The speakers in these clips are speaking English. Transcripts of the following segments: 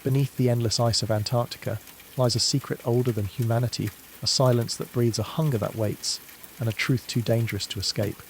Beneath the endless ice of Antarctica lies a secret older than humanity, a silence that breeds a hunger that waits, and a truth too dangerous to escape.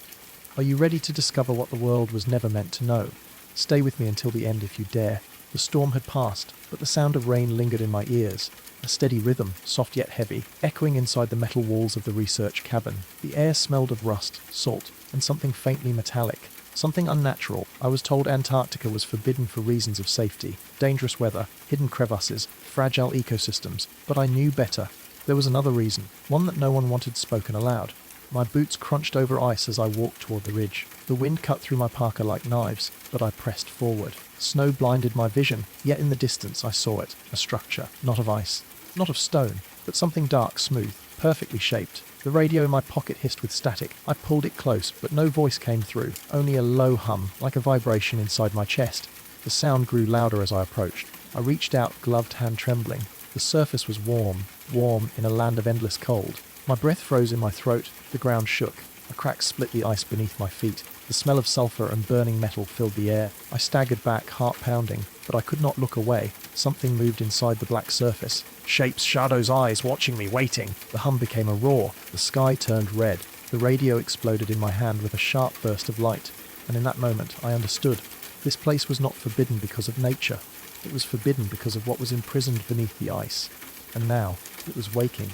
Are you ready to discover what the world was never meant to know? Stay with me until the end if you dare. The storm had passed, but the sound of rain lingered in my ears, a steady rhythm, soft yet heavy, echoing inside the metal walls of the research cabin. The air smelled of rust, salt, and something faintly metallic. Something unnatural. I was told Antarctica was forbidden for reasons of safety, dangerous weather, hidden crevasses, fragile ecosystems, but I knew better. There was another reason, one that no one wanted spoken aloud. My boots crunched over ice as I walked toward the ridge. The wind cut through my parka like knives, but I pressed forward. Snow blinded my vision, yet in the distance I saw it, a structure, not of ice, not of stone, but something dark, smooth, perfectly shaped. The radio in my pocket hissed with static. I pulled it close, but no voice came through, only a low hum, like a vibration inside my chest. The sound grew louder as I approached. I reached out, gloved hand trembling. The surface was warm, warm in a land of endless cold. My breath froze in my throat, the ground shook. A crack split the ice beneath my feet. The smell of sulfur and burning metal filled the air. I staggered back, heart pounding, but I could not look away. Something moved inside the black surface. Shapes, shadows, eyes, watching me, waiting. The hum became a roar. The sky turned red. The radio exploded in my hand with a sharp burst of light. And in that moment, I understood. This place was not forbidden because of nature. It was forbidden because of what was imprisoned beneath the ice. And now, it was waking.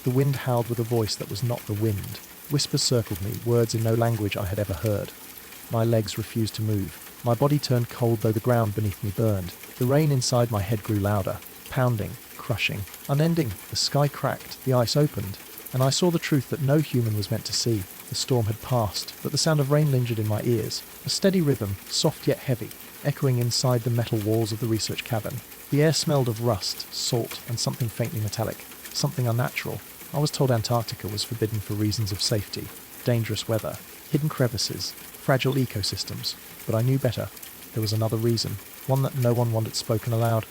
The wind howled with a voice that was not the wind. Whispers circled me, words in no language I had ever heard. My legs refused to move. My body turned cold though the ground beneath me burned. The rain inside my head grew louder, pounding, crushing, unending. The sky cracked, the ice opened, and I saw the truth that no human was meant to see. The storm had passed, but the sound of rain lingered in my ears. A steady rhythm, soft yet heavy, echoing inside the metal walls of the research cabin. The air smelled of rust, salt, and something faintly metallic, something unnatural. I was told Antarctica was forbidden for reasons of safety, dangerous weather, hidden crevices, fragile ecosystems, but I knew better. There was another reason, one that no one wanted spoken aloud.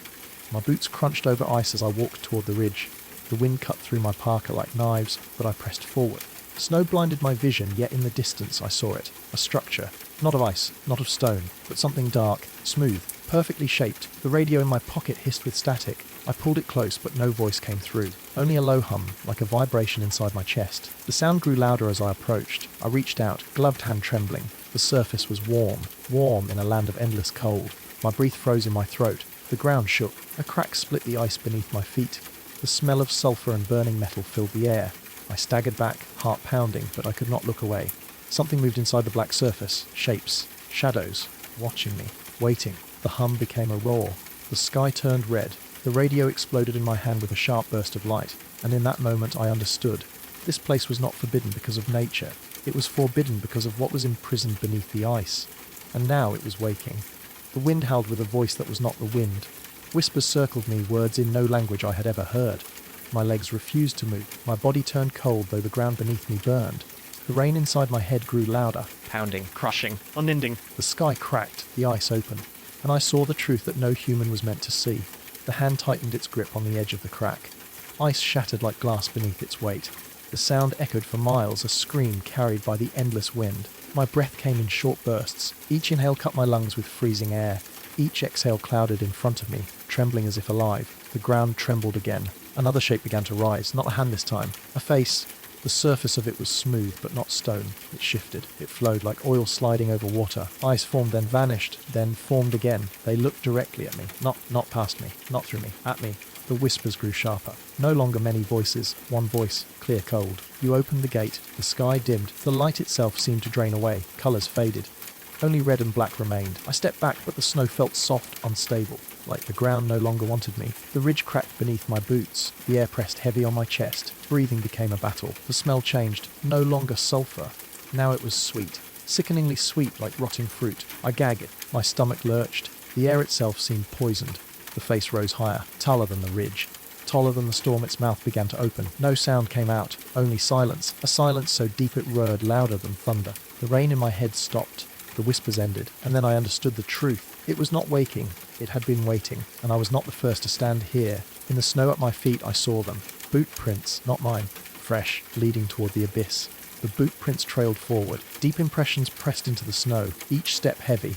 My boots crunched over ice as I walked toward the ridge. The wind cut through my parka like knives, but I pressed forward. Snow blinded my vision, yet in the distance I saw it, a structure, not of ice, not of stone, but something dark, smooth, perfectly shaped. The radio in my pocket hissed with static. I pulled it close, but no voice came through. Only a low hum, like a vibration inside my chest. The sound grew louder as I approached. I reached out, gloved hand trembling. The surface was warm, warm in a land of endless cold. My breath froze in my throat. The ground shook. A crack split the ice beneath my feet. The smell of sulfur and burning metal filled the air. I staggered back, heart pounding, but I could not look away. Something moved inside the black surface. Shapes, shadows, watching me, waiting. The hum became a roar. The sky turned red. The radio exploded in my hand with a sharp burst of light, and in that moment I understood. This place was not forbidden because of nature. It was forbidden because of what was imprisoned beneath the ice. And now it was waking. The wind howled with a voice that was not the wind. Whispers circled me, words in no language I had ever heard. My legs refused to move. My body turned cold though the ground beneath me burned. The rain inside my head grew louder, pounding, crushing, unending. The sky cracked, the ice opened, and I saw the truth that no human was meant to see. The hand tightened its grip on the edge of the crack. Ice shattered like glass beneath its weight. The sound echoed for miles, a scream carried by the endless wind. My breath came in short bursts. Each inhale cut my lungs with freezing air. Each exhale clouded in front of me, trembling as if alive. The ground trembled again. Another shape began to rise, not a hand this time. A face. The surface of it was smooth, but not stone. It shifted. It flowed like oil sliding over water. Ice formed, then vanished, then formed again. They looked directly at me. Not past me. Not through me. At me. The whispers grew sharper. No longer many voices. One voice, clear cold. You opened the gate. The sky dimmed. The light itself seemed to drain away. Colours faded. Only red and black remained. I stepped back, but the snow felt soft, unstable, like the ground no longer wanted me. The ridge cracked beneath my boots. The air pressed heavy on my chest. Breathing became a battle. The smell changed. No longer sulphur. Now it was sweet. Sickeningly sweet, like rotting fruit. I gagged. My stomach lurched. The air itself seemed poisoned. The face rose higher, taller than the ridge. Taller than the storm, its mouth began to open. No sound came out, only silence. A silence so deep it roared, louder than thunder. The rain in my head stopped. The whispers ended, and then I understood the truth. It was not waking, it had been waiting, and I was not the first to stand here. In the snow at my feet I saw them. Boot prints, not mine. Fresh, leading toward the abyss. The boot prints trailed forward. Deep impressions pressed into the snow, each step heavy.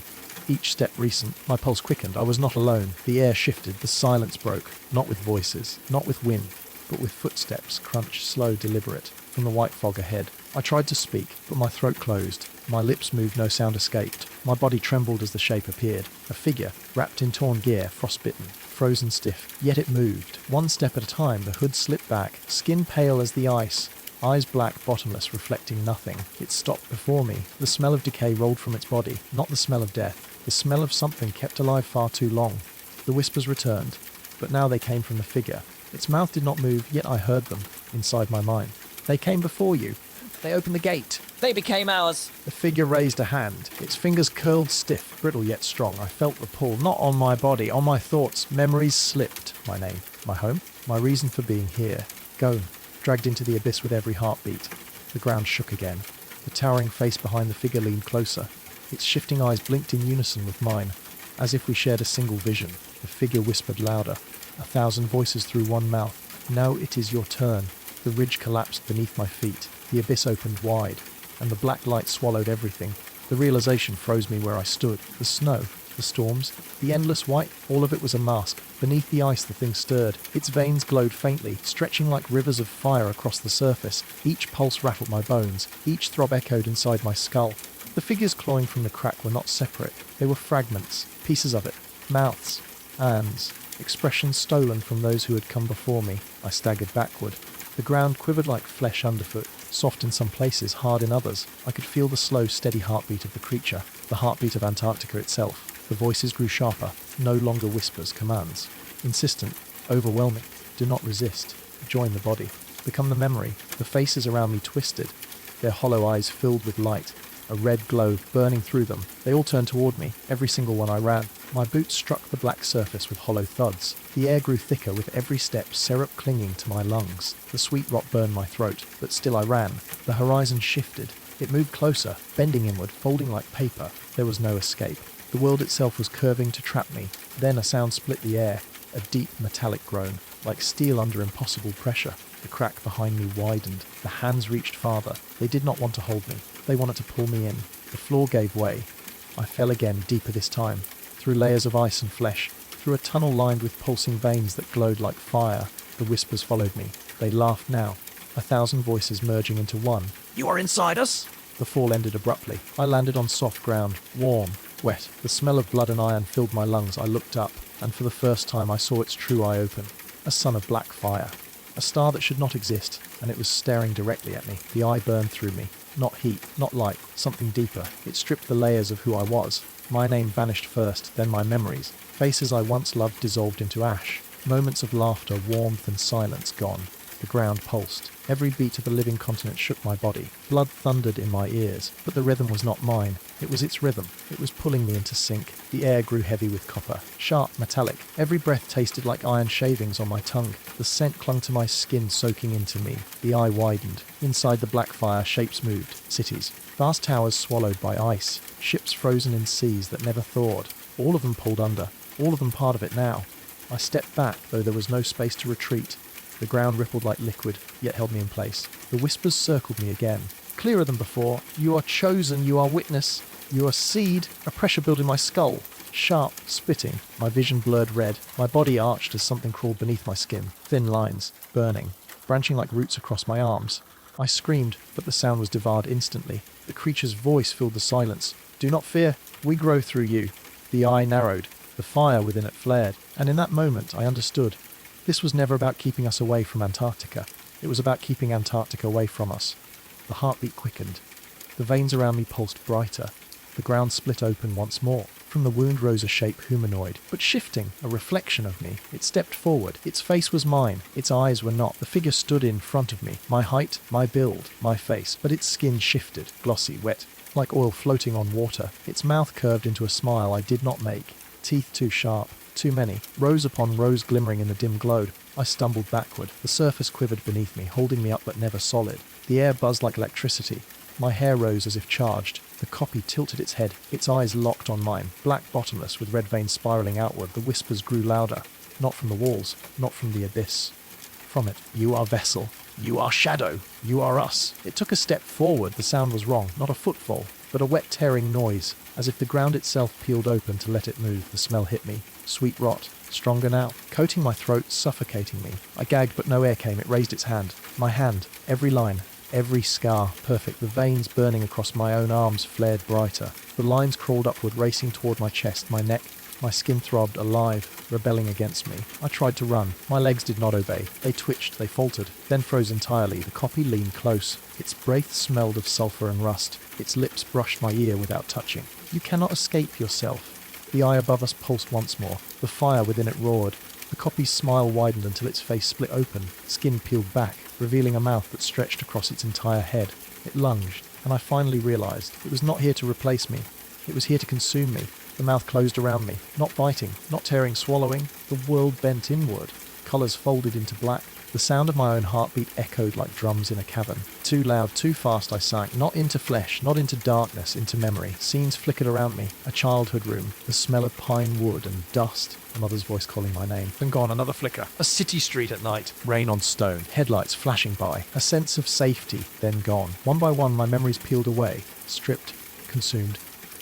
each step recent. My pulse quickened. I was not alone. The air shifted. The silence broke. Not with voices, not with wind, but with footsteps, crunch, slow, deliberate, from the white fog ahead. I tried to speak, but my throat closed. My lips moved, no sound escaped. My body trembled as the shape appeared. A figure, wrapped in torn gear, frostbitten, frozen stiff. Yet it moved. One step at a time, the hood slipped back, skin pale as the ice, eyes black, bottomless, reflecting nothing. It stopped before me. The smell of decay rolled from its body, not the smell of death, the smell of something kept alive far too long. The whispers returned, but now they came from the figure. Its mouth did not move, yet I heard them, inside my mind. They came before you. They opened the gate. They became ours. The figure raised a hand. Its fingers curled stiff, brittle yet strong. I felt the pull, not on my body, on my thoughts. Memories slipped. My name, my home, my reason for being here. Gone, dragged into the abyss with every heartbeat. The ground shook again. The towering face behind the figure leaned closer. Its shifting eyes blinked in unison with mine, as if we shared a single vision. The figure whispered louder. 1,000 voices through one mouth. Now it is your turn. The ridge collapsed beneath my feet. The abyss opened wide, and the black light swallowed everything. The realization froze me where I stood. The snow, the storms, the endless white, all of it was a mask. Beneath the ice the thing stirred. Its veins glowed faintly, stretching like rivers of fire across the surface. Each pulse rattled my bones. Each throb echoed inside my skull. The figures clawing from the crack were not separate. They were fragments, pieces of it, mouths, hands, expressions stolen from those who had come before me. I staggered backward. The ground quivered like flesh underfoot, soft in some places, hard in others. I could feel the slow, steady heartbeat of the creature, the heartbeat of Antarctica itself. The voices grew sharper, no longer whispers, commands. Insistent, overwhelming. Do not resist. Join the body. Become the memory. The faces around me twisted, their hollow eyes filled with light, a red glow burning through them. They all turned toward me, every single one I ran. My boots struck the black surface with hollow thuds. The air grew thicker with every step, syrup clinging to my lungs. The sweet rot burned my throat, but still I ran. The horizon shifted. It moved closer, bending inward, folding like paper. There was no escape. The world itself was curving to trap me. Then a sound split the air, a deep metallic groan, like steel under impossible pressure. The crack behind me widened. The hands reached farther. They did not want to hold me. They wanted to pull me in. The floor gave way. I fell again, deeper this time, through layers of ice and flesh, through a tunnel lined with pulsing veins that glowed like fire. The whispers followed me. They laughed now, 1,000 voices merging into one. You are inside us? The fall ended abruptly. I landed on soft ground, warm, wet. The smell of blood and iron filled my lungs. I looked up, and for the first time I saw its true eye open. A sun of black fire. A star that should not exist, and it was staring directly at me. The eye burned through me. Not heat, not light, something deeper. It stripped the layers of who I was. My name vanished first, then my memories. Faces I once loved dissolved into ash. Moments of laughter, warmth and silence gone. The ground pulsed. Every beat of the living continent shook my body. Blood thundered in my ears, but the rhythm was not mine. It was its rhythm. It was pulling me into sync. The air grew heavy with copper, sharp, metallic. Every breath tasted like iron shavings on my tongue. The scent clung to my skin, soaking into me. The eye widened. Inside the black fire, shapes moved. Cities. Vast towers swallowed by ice. Ships frozen in seas that never thawed. All of them pulled under. All of them part of it now. I stepped back, though there was no space to retreat. The ground rippled like liquid, yet held me in place. The whispers circled me again. Clearer than before. You are chosen, you are witness. You are seed. A pressure built in my skull. Sharp, spitting. My vision blurred red. My body arched as something crawled beneath my skin. Thin lines, burning, branching like roots across my arms. I screamed, but the sound was devoured instantly. The creature's voice filled the silence. Do not fear. We grow through you. The eye narrowed. The fire within it flared. And in that moment, I understood. This was never about keeping us away from Antarctica. It was about keeping Antarctica away from us. The heartbeat quickened. The veins around me pulsed brighter. The ground split open once more. From the wound rose a shape humanoid, but shifting, a reflection of me. It stepped forward. Its face was mine. Its eyes were not. The figure stood in front of me. My height, my build, my face. But its skin shifted, glossy, wet, like oil floating on water. Its mouth curved into a smile I did not make. Teeth too sharp. Too many, rows upon rows glimmering in the dim glow. I stumbled backward. The surface quivered beneath me, holding me up but never solid. The air buzzed like electricity. My hair rose as if charged. The copy tilted its head, its eyes locked on mine, black bottomless with red veins spiraling outward. The whispers grew louder, not from the walls, not from the abyss. From it, you are vessel. You are shadow. You are us. It took a step forward. The sound was wrong, not a footfall. but a wet tearing noise, as if the ground itself peeled open to let it move. The smell hit me. Sweet rot. Stronger now, coating my throat, suffocating me. I gagged, but no air came. It raised its hand. My hand. Every line. Every scar. Perfect. The veins burning across my own arms flared brighter. The lines crawled upward, racing toward my chest, my neck. My skin throbbed, alive, rebelling against me. I tried to run. My legs did not obey. They twitched, they faltered, then froze entirely. The copy leaned close. Its breath smelled of sulphur and rust. Its lips brushed my ear without touching. You cannot escape yourself. The eye above us pulsed once more. The fire within it roared. The copy's smile widened until its face split open. Skin peeled back, revealing a mouth that stretched across its entire head. It lunged, and I finally realized it was not here to replace me. It was here to consume me. The mouth closed around me, not biting, not tearing, swallowing. The world bent inward. Colours folded into black. The sound of my own heartbeat echoed like drums in a cavern. Too loud, too fast I sank, not into flesh, not into darkness, into memory. Scenes flickered around me. A childhood room, the smell of pine wood and dust. A mother's voice calling my name. Then gone, another flicker. A city street at night. Rain on stone. Headlights flashing by. A sense of safety. Then gone. One by one my memories peeled away. Stripped. Consumed.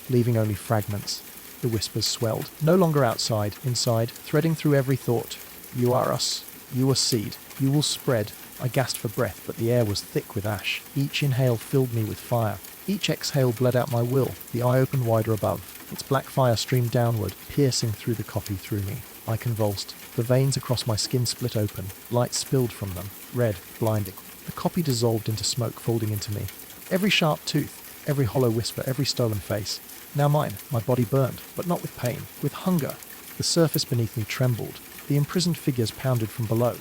Leaving only fragments. The whispers swelled. No longer outside. Inside. Threading through every thought. You are us. You are seed. You will spread. I gasped for breath, but the air was thick with ash. Each inhale filled me with fire. Each exhale bled out my will. The eye opened wider above. Its black fire streamed downward, piercing through the copy through me. I convulsed. The veins across my skin split open. Light spilled from them. Red, blinding. The copy dissolved into smoke, folding into me. Every sharp tooth, every hollow whisper, every stolen face. Now mine. My body burned, but not with pain, with hunger. The surface beneath me trembled. The imprisoned figures pounded from below.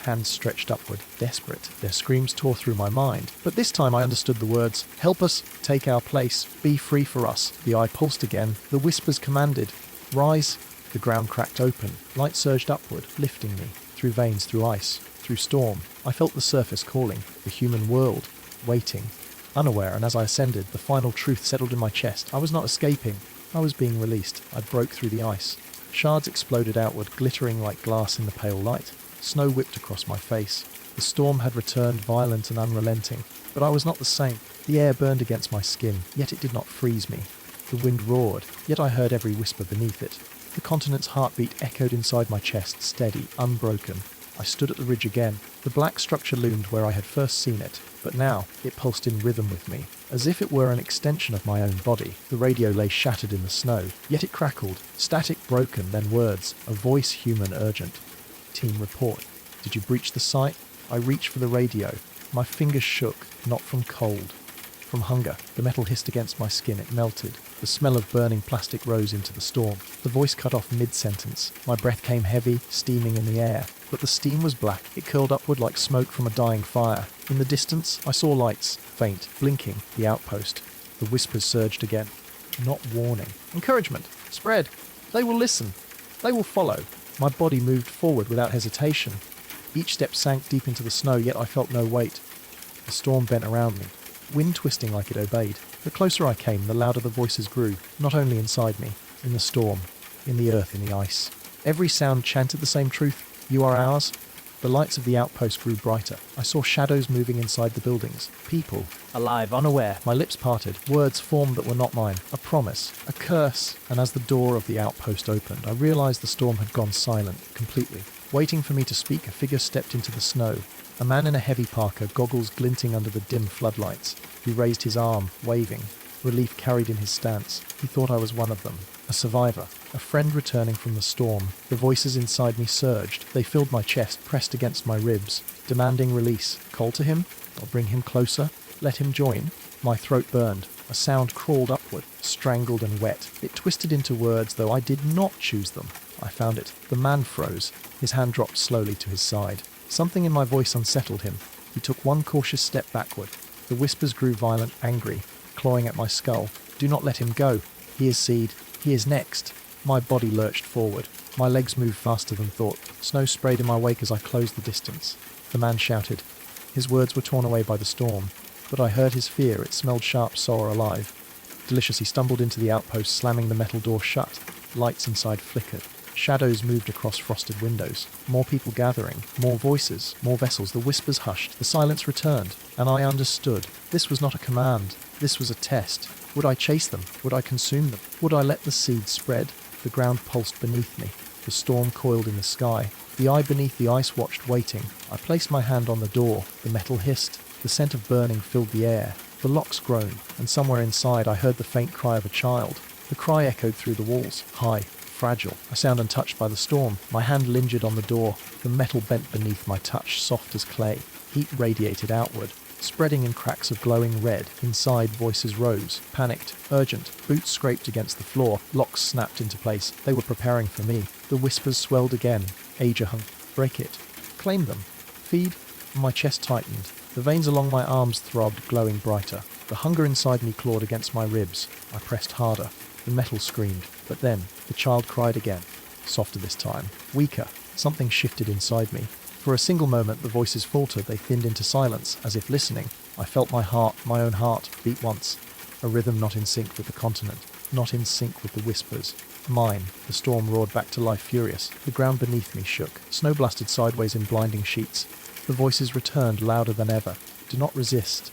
Hands stretched upward, desperate. Their screams tore through my mind. But this time I understood the words. Help us, take our place, be free for us. The eye pulsed again. The whispers commanded. Rise. The ground cracked open. Light surged upward, lifting me. Through veins, through ice, through storm. I felt the surface calling. The human world. Waiting. Unaware, and as I ascended, the final truth settled in my chest. I was not escaping. I was being released. I broke through the ice. Shards exploded outward, glittering like glass in the pale light. Snow whipped across my face. The storm had returned, violent and unrelenting. But I was not the same. The air burned against my skin, yet it did not freeze me. The wind roared, yet I heard every whisper beneath it. The continent's heartbeat echoed inside my chest, steady, unbroken. I stood at the ridge again. The black structure loomed where I had first seen it, but now it pulsed in rhythm with me, as if it were an extension of my own body. The radio lay shattered in the snow, yet it crackled, static, broken, then words, a voice human, urgent. Team report. Did you breach the site? I reached for the radio. My fingers shook, not from cold. From hunger. The metal hissed against my skin, it melted. The smell of burning plastic rose into the storm. The voice cut off mid-sentence. My breath came heavy, steaming in the air. But the steam was black. It curled upward like smoke from a dying fire. In the distance, I saw lights, faint, blinking, the outpost. The whispers surged again. Not warning. Encouragement. Spread. They will listen. They will follow. My body moved forward without hesitation. Each step sank deep into the snow, yet I felt no weight. The storm bent around me, wind twisting like it obeyed. The closer I came, the louder the voices grew, not only inside me, in the storm, in the earth, in the ice. Every sound chanted the same truth. You are ours. The lights of the outpost grew brighter. I saw shadows moving inside the buildings. People, alive, unaware. My lips parted. Words formed that were not mine. A promise. A curse. And as the door of the outpost opened, I realized the storm had gone silent, completely. Waiting for me to speak, a figure stepped into the snow. A man in a heavy parka, goggles glinting under the dim floodlights. He raised his arm, waving. Relief carried in his stance. He thought I was one of them. A survivor. A friend returning from the storm. The voices inside me surged. They filled my chest, pressed against my ribs, demanding release. Call to him? Or bring him closer? Let him join? My throat burned. A sound crawled upward, strangled and wet. It twisted into words, though I did not choose them. I found it. The man froze. His hand dropped slowly to his side. Something in my voice unsettled him. He took one cautious step backward. The whispers grew violent, angry, clawing at my skull. Do not let him go. He is seed. He is next. My body lurched forward. My legs moved faster than thought. Snow sprayed in my wake as I closed the distance. The man shouted. His words were torn away by the storm, but I heard his fear. It smelled sharp, sour, alive. Delicious, he stumbled into the outpost, slamming the metal door shut. Lights inside flickered. Shadows moved across frosted windows. More people gathering. More voices. More vessels. The whispers hushed. The silence returned. And I understood. This was not a command. This was a test. Would I chase them? Would I consume them? Would I let the seeds spread? The ground pulsed beneath me. The storm coiled in the sky. The eye beneath the ice watched, waiting. I placed my hand on the door. The metal hissed. The scent of burning filled the air. The locks groaned, and somewhere inside I heard the faint cry of a child. The cry echoed through the walls, high, fragile. I sound untouched by the storm. My hand lingered on the door. The metal bent beneath my touch, soft as clay. Heat radiated outward, spreading in cracks of glowing red. Inside, voices rose, panicked, urgent. Boots scraped against the floor. Locks snapped into place. They were preparing for me. The whispers swelled again. Ajahung, break it. Claim them. Feed. My chest tightened. The veins along my arms throbbed, glowing brighter. The hunger inside me clawed against my ribs. I pressed harder. The metal screamed. But then, the child cried again. Softer this time. Weaker. Something shifted inside me. For a single moment, the voices faltered. They thinned into silence, as if listening. I felt my heart, my own heart, beat once. A rhythm not in sync with the continent. Not in sync with the whispers. Mine. The storm roared back to life, furious. The ground beneath me shook. Snow blasted sideways in blinding sheets. The voices returned, louder than ever. Do not resist.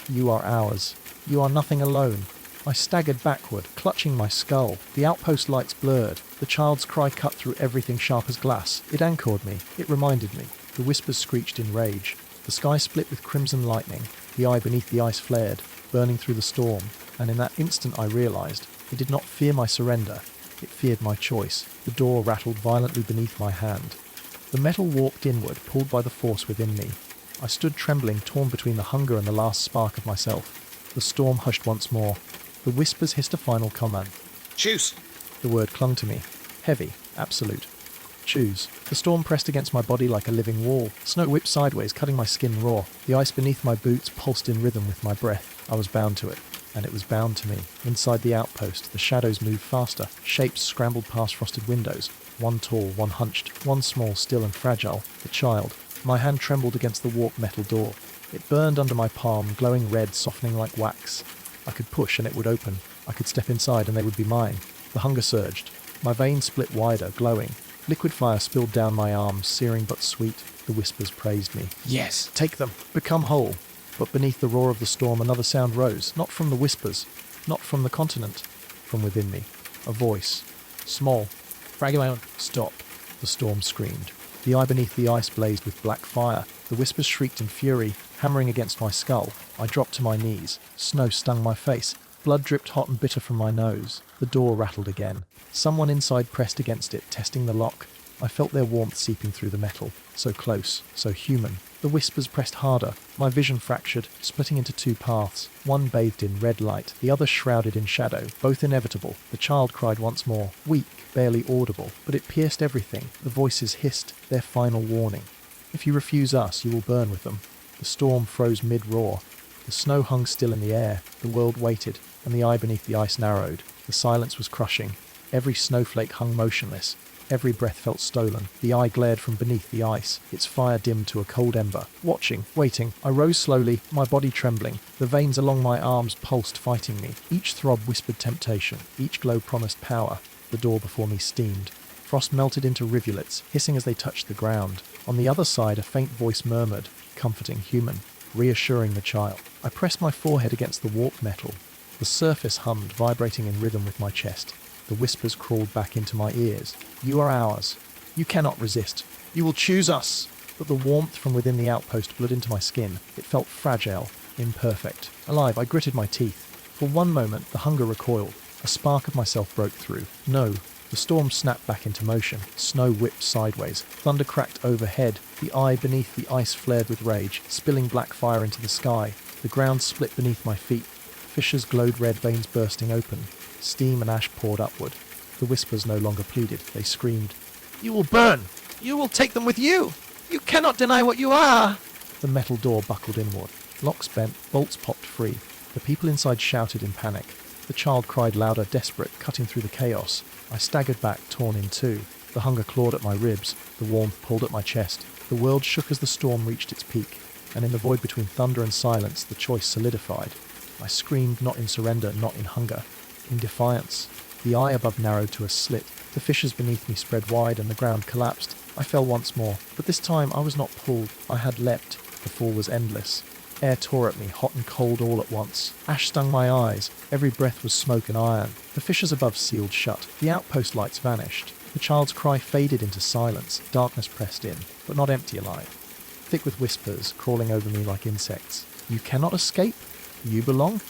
You are ours. You are nothing alone. I staggered backward, clutching my skull. The outpost lights blurred. The child's cry cut through everything sharp as glass. It anchored me. It reminded me. The whispers screeched in rage. The sky split with crimson lightning. The eye beneath the ice flared, burning through the storm. And in that instant I realized, it did not fear my surrender. It feared my choice. The door rattled violently beneath my hand. The metal warped inward, pulled by the force within me. I stood trembling, torn between the hunger and the last spark of myself. The storm hushed once more. The whispers hissed a final command. Choose. The word clung to me. Heavy. Absolute. Choose. The storm pressed against my body like a living wall. Snow whipped sideways, cutting my skin raw. The ice beneath my boots pulsed in rhythm with my breath. I was bound to it. And it was bound to me. Inside the outpost, the shadows moved faster. Shapes scrambled past frosted windows. One tall, one hunched, one small, still and fragile. The child. My hand trembled against the warped metal door. It burned under my palm, glowing red, softening like wax. I could push and it would open. I could step inside and they would be mine. The hunger surged. My veins split wider, glowing. Liquid fire spilled down my arms, searing but sweet. The whispers praised me. Yes, take them. Become whole. But beneath the roar of the storm, another sound rose. Not from the whispers. Not from the continent. From within me. A voice. Small. Fragile. Stop. The storm screamed. The eye beneath the ice blazed with black fire. The whispers shrieked in fury, hammering against my skull. I dropped to my knees. Snow stung my face. Blood dripped hot and bitter from my nose. The door rattled again. Someone inside pressed against it, testing the lock. I felt their warmth seeping through the metal. So close, so human. The whispers pressed harder. My vision fractured, splitting into two paths. One bathed in red light, the other shrouded in shadow. Both inevitable. The child cried once more. Weak, barely audible. But it pierced everything. The voices hissed, their final warning. If you refuse us, you will burn with them. The storm froze mid-roar. The snow hung still in the air. The world waited, and the eye beneath the ice narrowed. The silence was crushing. Every snowflake hung motionless. Every breath felt stolen. The eye glared from beneath the ice, its fire dimmed to a cold ember. Watching, waiting, I rose slowly, my body trembling. The veins along my arms pulsed, fighting me. Each throb whispered temptation. Each glow promised power. The door before me steamed. Frost melted into rivulets, hissing as they touched the ground. On the other side, a faint voice murmured, comforting, human, reassuring the child. I pressed my forehead against the warped metal. The surface hummed, vibrating in rhythm with my chest. The whispers crawled back into my ears. You are ours. You cannot resist. You will choose us. But the warmth from within the outpost blew into my skin. It felt fragile, imperfect. Alive, I gritted my teeth. For one moment, the hunger recoiled. A spark of myself broke through. No. The storm snapped back into motion. Snow whipped sideways. Thunder cracked overhead. The eye beneath the ice flared with rage, spilling black fire into the sky. The ground split beneath my feet. Fissures glowed red, veins bursting open. Steam and ash poured upward. The whispers no longer pleaded. They screamed, "You will burn! You will take them with you! You cannot deny what you are!" The metal door buckled inward. Locks bent, bolts popped free. The people inside shouted in panic. The child cried louder, desperate, cutting through the chaos. I staggered back, torn in two. The hunger clawed at my ribs. The warmth pulled at my chest. The world shook as the storm reached its peak. And in the void between thunder and silence, the choice solidified. I screamed, not in surrender, not in hunger. In defiance. The eye above narrowed to a slit. The fissures beneath me spread wide and the ground collapsed. I fell once more, but this time I was not pulled. I had leapt. The fall was endless. Air tore at me, hot and cold all at once. Ash stung my eyes. Every breath was smoke and iron. The fissures above sealed shut. The outpost lights vanished. The child's cry faded into silence. Darkness pressed in, but not empty alive. Thick with whispers, crawling over me like insects. You cannot escape. You belong.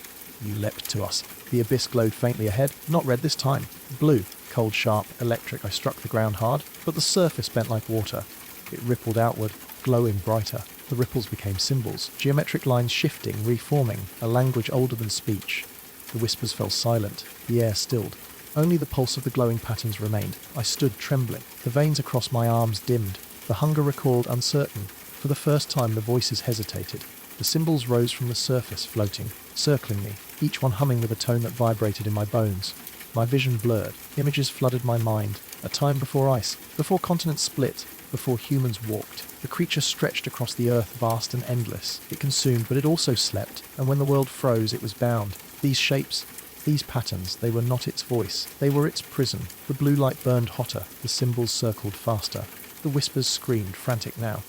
You leapt to us. The abyss glowed faintly ahead. Not red this time. Blue. Cold, sharp, electric. I struck the ground hard, but the surface bent like water. It rippled outward, glowing brighter. The ripples became symbols, geometric lines shifting, reforming, a language older than speech. The whispers fell silent, the air stilled. Only the pulse of the glowing patterns remained. I stood trembling. The veins across my arms dimmed. The hunger recoiled uncertain. For the first time the voices hesitated. The symbols rose from the surface, floating, circling me, each one humming with a tone that vibrated in my bones. My vision blurred. Images flooded my mind. A time before ice, before continents split, before humans walked. The creature stretched across the earth, vast and endless. It consumed, but it also slept, and when the world froze, it was bound. These shapes, these patterns, they were not its voice. They were its prison. The blue light burned hotter. The symbols circled faster. The whispers screamed, frantic now.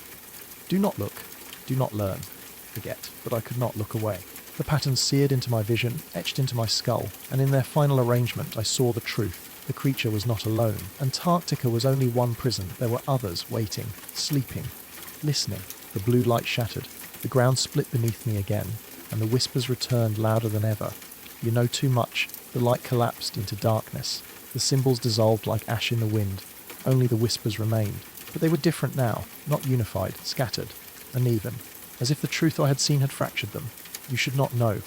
Do not look. Do not learn. Forget. But I could not look away. The patterns seared into my vision, etched into my skull, and in their final arrangement I saw the truth. The creature was not alone. Antarctica was only one prison. There were others waiting, sleeping, listening. The blue light shattered. The ground split beneath me again, and the whispers returned louder than ever. You know too much. The light collapsed into darkness. The symbols dissolved like ash in the wind. Only the whispers remained. But they were different now, not unified, scattered, uneven, as if the truth I had seen had fractured them. You should not know.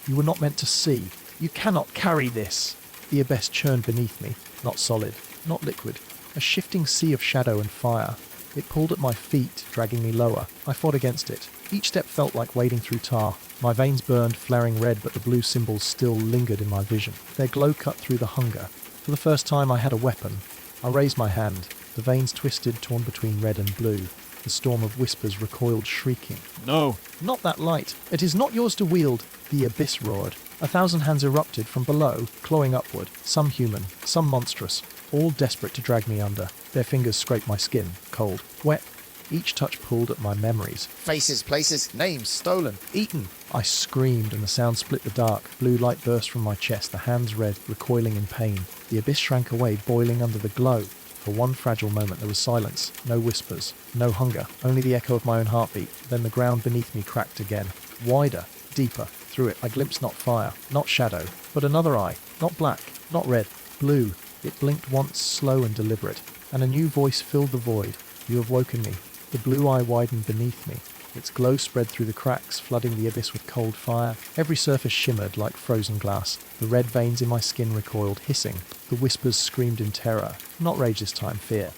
You were not meant to see. You cannot carry this. The abyss churned beneath me, not solid, not liquid, a shifting sea of shadow and fire. It pulled at my feet, dragging me lower. I fought against it. Each step felt like wading through tar. My veins burned, flaring red, but the blue symbols still lingered in my vision. Their glow cut through the hunger. For the first time I had a weapon. I raised my hand. The veins twisted, torn between red and blue. The storm of whispers recoiled, shrieking. No. Not that light. It is not yours to wield. The abyss roared. 1,000 hands erupted from below, clawing upward. Some human, some monstrous, all desperate to drag me under. Their fingers scraped my skin, cold, wet. Each touch pulled at my memories. Faces, places, names stolen, eaten. I screamed and the sound split the dark. Blue light burst from my chest, the hands red, recoiling in pain. The abyss shrank away, boiling under the glow. For one fragile moment there was silence, no whispers, no hunger, only the echo of my own heartbeat. Then the ground beneath me cracked again. Wider, deeper. Through it I glimpsed not fire, not shadow, but another eye. Not black, not red, blue. It blinked once, slow and deliberate, and a new voice filled the void. You have woken me. The blue eye widened beneath me. Its glow spread through the cracks, flooding the abyss with cold fire. Every surface shimmered like frozen glass. The red veins in my skin recoiled, hissing. The whispers screamed in terror. Not rage this time, fear.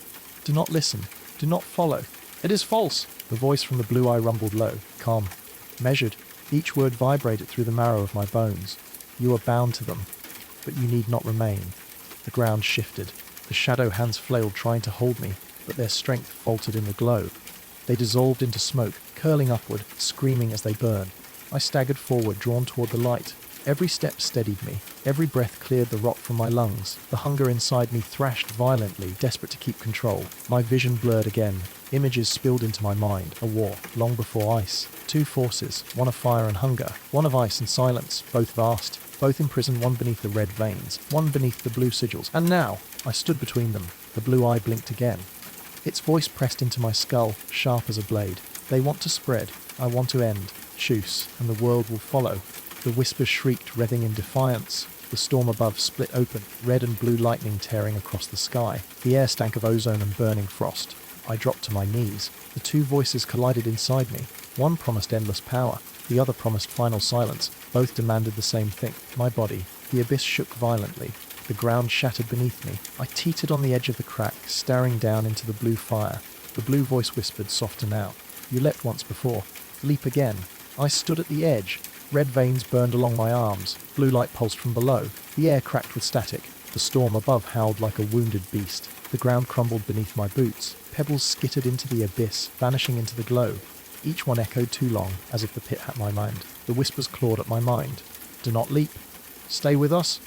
Do not listen. Do not follow. It is false. The voice from the blue eye rumbled low, calm, measured. Each word vibrated through the marrow of my bones. You are bound to them, but you need not remain. The ground shifted. The shadow hands flailed, trying to hold me, but their strength faltered in the glow. They dissolved into smoke, curling upward, screaming as they burned. I staggered forward, drawn toward the light. Every step steadied me. Every breath cleared the rot from my lungs. The hunger inside me thrashed violently, desperate to keep control. My vision blurred again. Images spilled into my mind. A war, long before ice. Two forces, one of fire and hunger, one of ice and silence, both vast, both imprisoned, one beneath the red veins, one beneath the blue sigils. And now, I stood between them. The blue eye blinked again. Its voice pressed into my skull, sharp as a blade. They want to spread. I want to end. Choose, and the world will follow. The whispers shrieked, revving in defiance. The storm above split open, red and blue lightning tearing across the sky. The air stank of ozone and burning frost. I dropped to my knees. The two voices collided inside me. One promised endless power. The other promised final silence. Both demanded the same thing. My body. The abyss shook violently. The ground shattered beneath me. I teetered on the edge of the crack, staring down into the blue fire. The blue voice whispered, softer now. You leapt once before. Leap again. I stood at the edge. Red veins burned along my arms. Blue light pulsed from below. The air cracked with static. The storm above howled like a wounded beast. The ground crumbled beneath my boots. Pebbles skittered into the abyss, vanishing into the glow. Each one echoed too long, as if the pit had my mind. The whispers clawed at my mind. Do not leap. Stay with us.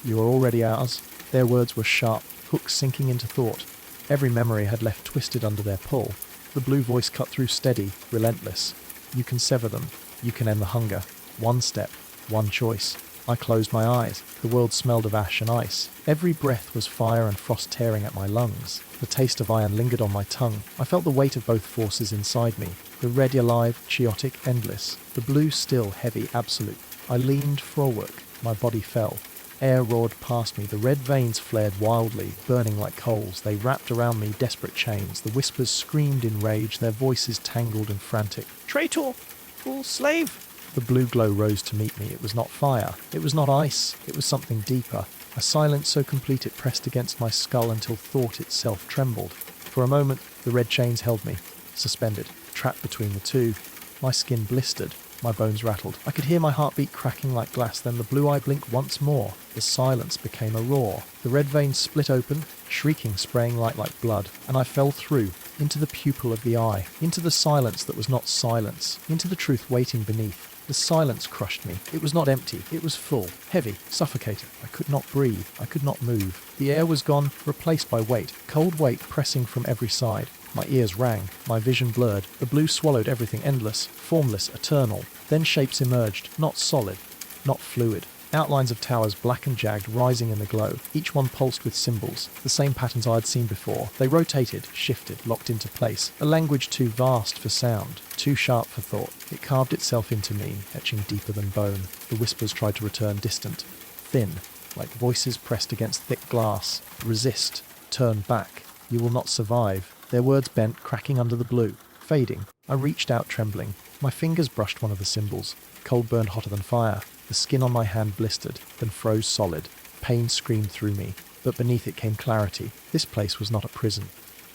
You are already ours. Their words were sharp, hooks sinking into thought. Every memory had left twisted under their pull. The blue voice cut through, steady, relentless. You can sever them. You can end the hunger. One step, one choice. I closed my eyes. The world smelled of ash and ice. Every breath was fire and frost tearing at my lungs. The taste of iron lingered on my tongue. I felt the weight of both forces inside me. The red alive, chaotic, endless. The blue still, heavy, absolute. I leaned forward. My body fell. Air roared past me. The red veins flared wildly, burning like coals. They wrapped around me desperate chains. The whispers screamed in rage, their voices tangled and frantic. Traitor! Fool slave! The blue glow rose to meet me. It was not fire. It was not ice. It was something deeper. A silence so complete it pressed against my skull until thought itself trembled. For a moment, the red chains held me, suspended, trapped between the two. My skin blistered. My bones rattled. I could hear my heartbeat cracking like glass. Then the blue eye blinked once more. The silence became a roar. The red veins split open, shrieking, spraying light like blood. And I fell through, into the pupil of the eye, into the silence that was not silence, into the truth waiting beneath. The silence crushed me. It was not empty. It was full, heavy, suffocating. I could not breathe. I could not move. The air was gone, replaced by weight, cold weight pressing from every side. My ears rang. My vision blurred. The blue swallowed everything, endless, formless, eternal. Then shapes emerged, not solid, not fluid. Outlines of towers, black and jagged, rising in the glow. Each one pulsed with symbols, the same patterns I had seen before. They rotated, shifted, locked into place. A language too vast for sound, too sharp for thought. It carved itself into me, etching deeper than bone. The whispers tried to return distant, thin, like voices pressed against thick glass. Resist, turn back. You will not survive. Their words bent, cracking under the blue, fading. I reached out, trembling. My fingers brushed one of the symbols. Cold burned hotter than fire. The skin on my hand blistered, then froze solid. Pain screamed through me, but beneath it came clarity. This place was not a prison.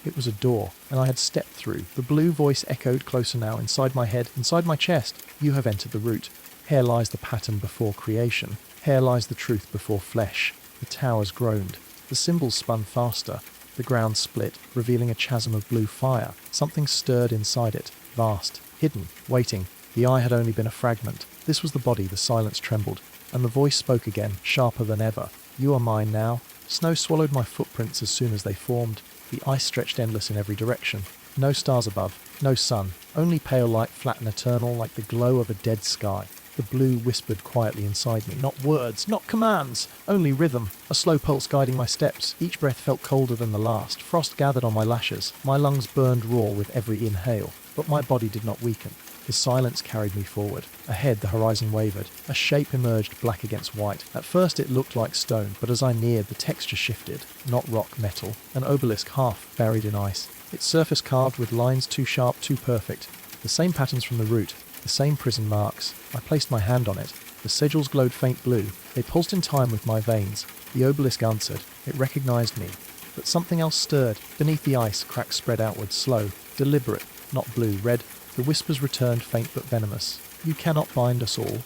It was a door, and I had stepped through. The blue voice echoed closer now, inside my head, inside my chest. You have entered the root. Here lies the pattern before creation. Here lies the truth before flesh. The towers groaned. The symbols spun faster. The ground split, revealing a chasm of blue fire. Something stirred inside it, vast, hidden, waiting. The eye had only been a fragment. This was the body. The silence trembled, and the voice spoke again, sharper than ever. You are mine now. Snow swallowed my footprints as soon as they formed. The ice stretched endless in every direction. No stars above, no sun, only pale light, flat and eternal, like the glow of a dead sky. The blue whispered quietly inside me. Not words, not commands, only rhythm. A slow pulse guiding my steps. Each breath felt colder than the last. Frost gathered on my lashes. My lungs burned raw with every inhale, but my body did not weaken. The silence carried me forward. Ahead, the horizon wavered. A shape emerged, black against white. At first, it looked like stone, but as I neared, the texture shifted. Not rock, metal. An obelisk, half buried in ice. Its surface carved with lines too sharp, too perfect. The same patterns from the root. The same prison marks. I placed my hand on it. The sigils glowed faint blue. They pulsed in time with my veins. The obelisk answered. It recognized me. But something else stirred. Beneath the ice, cracks spread outward, slow, deliberate, not blue, red. The whispers returned, faint but venomous. You cannot bind us all.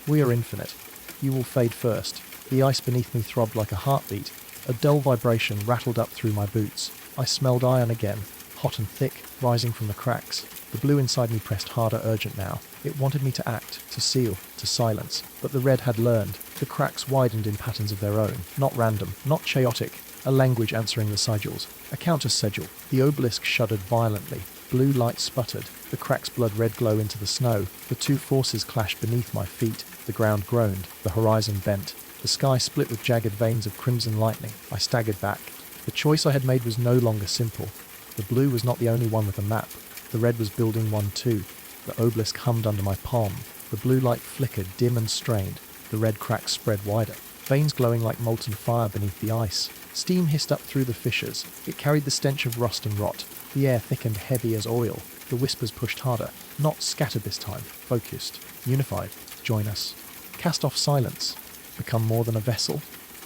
We are infinite. You will fade first. The ice beneath me throbbed like a heartbeat. A dull vibration rattled up through my boots. I smelled iron again, hot and thick, rising from the cracks. The blue inside me pressed harder, urgent now. It wanted me to act, to seal, to silence. But the red had learned. The cracks widened in patterns of their own. Not random, not chaotic. A language answering the sigils. A counter-sigil. The obelisk shuddered violently. Blue light sputtered. The cracks blood red glow into the snow. The two forces clashed beneath my feet. The ground groaned. The horizon bent. The sky split with jagged veins of crimson lightning. I staggered back. The choice I had made was no longer simple. The blue was not the only one with a map. The red was building one too. The obelisk hummed under my palm. The blue light flickered, dim and strained. The red cracks spread wider. Veins glowing like molten fire beneath the ice. Steam hissed up through the fissures. It carried the stench of rust and rot. The air thickened, heavy as oil. The whispers pushed harder. Not scattered this time. Focused. Unified. Join us. Cast off silence. Become more than a vessel.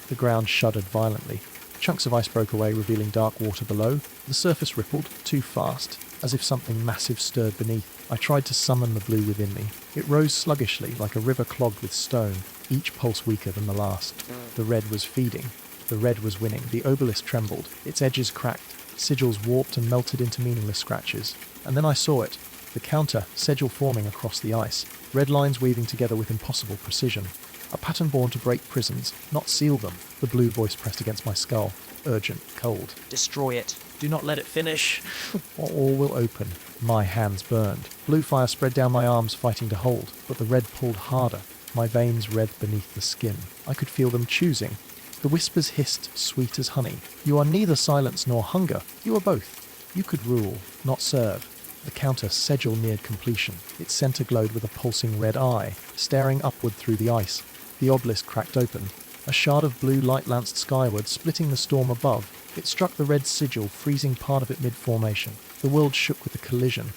The ground shuddered violently. Chunks of ice broke away, revealing dark water below. The surface rippled, too fast, as if something massive stirred beneath. I tried to summon the blue within me. It rose sluggishly, like a river clogged with stone, each pulse weaker than the last. The red was feeding. The red was winning. The obelisk trembled. Its edges cracked. Sigils warped and melted into meaningless scratches. And then I saw it. The counter, sigil forming across the ice. Red lines weaving together with impossible precision. A pattern born to break prisons, not seal them. The blue voice pressed against my skull. Urgent, cold. Destroy it. Do not let it finish. Or all will open. My hands burned. Blue fire spread down my arms, fighting to hold, but the red pulled harder. My veins red beneath the skin. I could feel them choosing. The whispers hissed, sweet as honey. You are neither silence nor hunger. You are both. You could rule, not serve. The counter sigil neared completion. Its center glowed with a pulsing red eye, staring upward through the ice. The obelisk cracked open. A shard of blue light lanced skyward, splitting the storm above. It struck the red sigil, freezing part of it mid-formation. The world shook with the collision.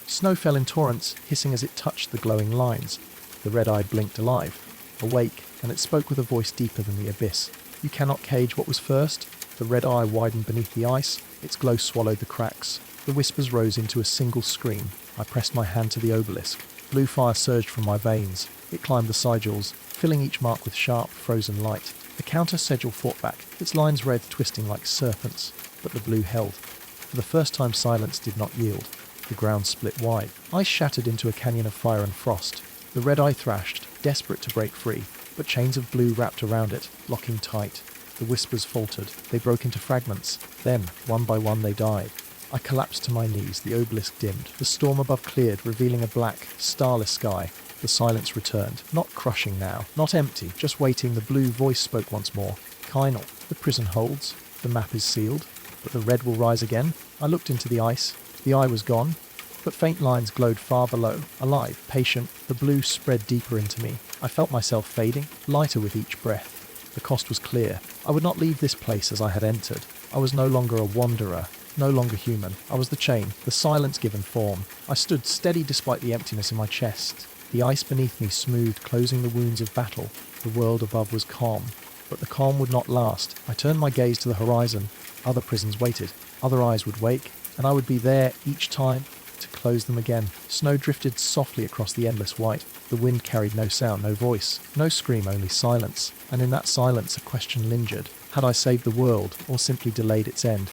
Snow fell in torrents, hissing as it touched the glowing lines. The red eye blinked alive, awake, and it spoke with a voice deeper than the abyss. You cannot cage what was first. The red eye widened beneath the ice. Its glow swallowed the cracks. The whispers rose into a single scream. I pressed my hand to the obelisk. Blue fire surged from my veins. It climbed the sigils, filling each mark with sharp, frozen light. The counter sigil fought back, its lines red twisting like serpents, but the blue held. For the first time, silence did not yield. The ground split wide. Ice shattered into a canyon of fire and frost. The red eye thrashed, desperate to break free, but chains of blue wrapped around it, locking tight. The whispers faltered. They broke into fragments. Then, one by one, they died. I collapsed to my knees. The obelisk dimmed. The storm above cleared, revealing a black, starless sky. The silence returned. Not crushing now. Not empty. Just waiting. The blue voice spoke once more. Kynal, the prison holds. The map is sealed. But the red will rise again. I looked into the ice. The eye was gone. But faint lines glowed far below. Alive, patient. The blue spread deeper into me. I felt myself fading, lighter with each breath. The cost was clear. I would not leave this place as I had entered. I was no longer a wanderer. No longer human. I was the chain, the silence given form. I stood steady despite the emptiness in my chest. The ice beneath me smoothed, closing the wounds of battle. The world above was calm. But the calm would not last. I turned my gaze to the horizon. Other prisons waited. Other eyes would wake, and I would be there each time to close them again. Snow drifted softly across the endless white. The wind carried no sound, no voice, no scream, only silence. And in that silence a question lingered. Had I saved the world, or simply delayed its end?